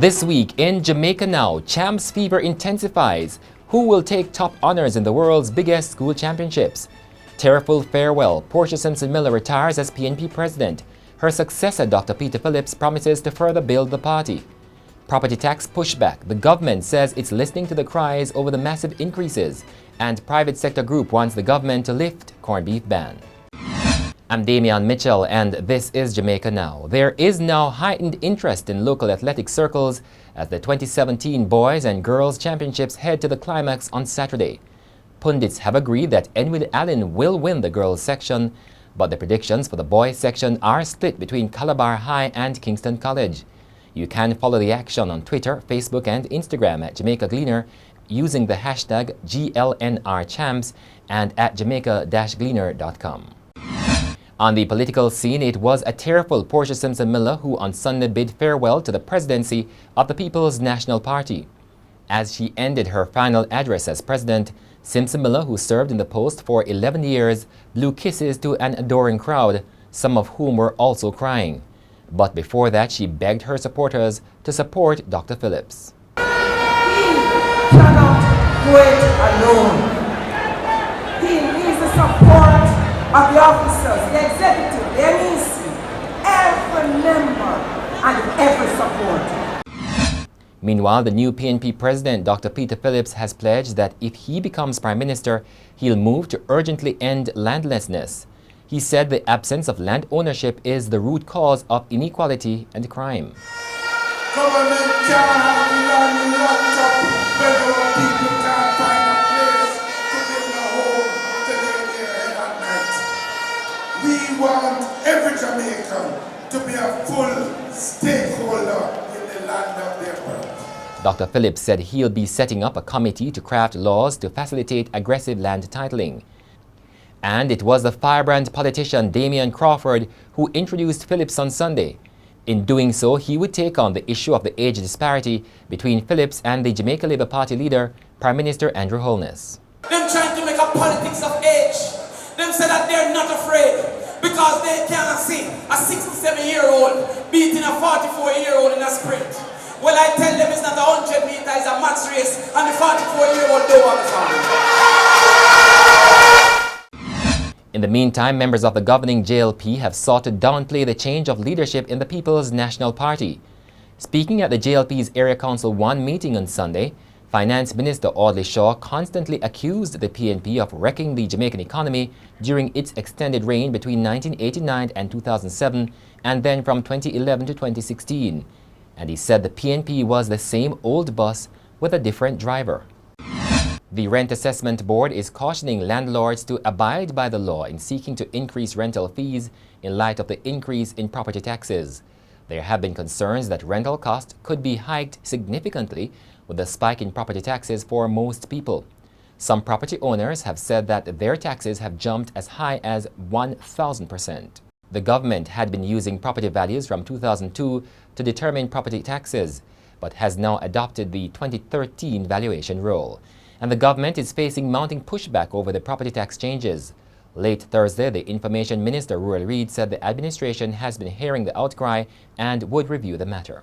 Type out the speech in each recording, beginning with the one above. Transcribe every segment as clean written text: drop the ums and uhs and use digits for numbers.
This week in Jamaica Now, Champs fever intensifies. Who will take top honors in the world's biggest school championships? Tearful farewell. Portia Simpson Miller retires as PNP president. Her successor, Dr. Peter Phillips, promises to further build the party. Property tax pushback. The government says it's listening to the cries over the massive increases. And private sector group wants the government to lift corned beef ban. I'm Damian Mitchell, and this is Jamaica Now. There is now heightened interest in local athletic circles as the 2017 Boys and Girls Championships head to the climax on Saturday. Pundits have agreed that Enfield Allen will win the girls section, but the predictions for the boys section are split between Calabar High and Kingston College. You can follow the action on Twitter, Facebook, and Instagram at Jamaica Gleaner using the hashtag GLNRChamps and at jamaica-gleaner.com. On the political scene, it was a tearful Portia Simpson Miller who on Sunday bid farewell to the presidency of the People's National Party. As she ended her final address as president, Simpson Miller, who served in the post for 11 years, blew kisses to an adoring crowd, some of whom were also crying. But before that, she begged her supporters to support Dr. Phillips. He cannot do it alone. He needs the support of the officers, the executive, the MEC, every member, and every supporter. Meanwhile, the new PNP president, Dr. Peter Phillips, has pledged that if he becomes prime minister, he'll move to urgently end landlessness. He said the absence of land ownership is the root cause of inequality and crime. Government can't have land locked up where our people can't find a place to build a home to live there at night. We want every Jamaican to be a full stakeholder in the land of their birth. Dr. Phillips said he'll be setting up a committee to craft laws to facilitate aggressive land titling. And it was the firebrand politician Damian Crawford who introduced Phillips on Sunday. In doing so, he would take on the issue of the age disparity between Phillips and the Jamaica Labour Party leader, Prime Minister Andrew Holness. Them trying to make a politics of age. Them say that they're not afraid because they can't see a 67-year-old beating a 44-year-old in a sprint. Well, I tell them it's not a 100 meter, it's a max race, and the 44-year-old don't want to. In the meantime, members of the governing JLP have sought to downplay the change of leadership in the People's National Party. Speaking at the JLP's Area Council 1 meeting on Sunday, Finance Minister Audley Shaw constantly accused the PNP of wrecking the Jamaican economy during its extended reign between 1989 and 2007, and then from 2011 to 2016. And he said the PNP was the same old bus with a different driver. The Rent Assessment Board is cautioning landlords to abide by the law in seeking to increase rental fees in light of the increase in property taxes. There have been concerns that rental costs could be hiked significantly with the spike in property taxes for most people. Some property owners have said that their taxes have jumped as high as 1,000%. The government had been using property values from 2002 to determine property taxes, but has now adopted the 2013 valuation rule. And the government is facing mounting pushback over the property tax changes. Late Thursday, the Information Minister, Rural Reid, said the administration has been hearing the outcry and would review the matter.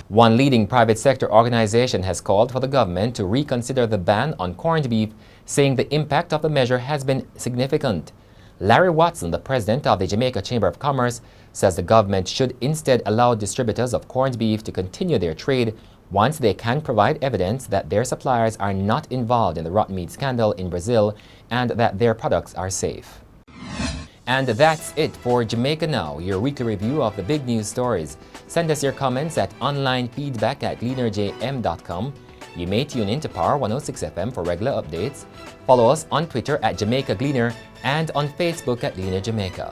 One leading private sector organization has called for the government to reconsider the ban on corned beef, saying the impact of the measure has been significant. Larry Watson, the president of the Jamaica Chamber of Commerce, says the government should instead allow distributors of corned beef to continue their trade once they can provide evidence that their suppliers are not involved in the rotten meat scandal in Brazil and that their products are safe. And that's it for Jamaica Now, your weekly review of the big news stories. Send us your comments at onlinefeedback@gleanerjm.com. You may tune in to Power 106 FM for regular updates. Follow us on Twitter at Jamaica Gleaner and on Facebook at Gleaner Jamaica.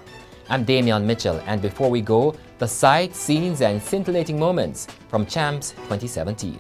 I'm Damian Mitchell, and before we go, the sights, scenes, and scintillating moments from Champs 2017.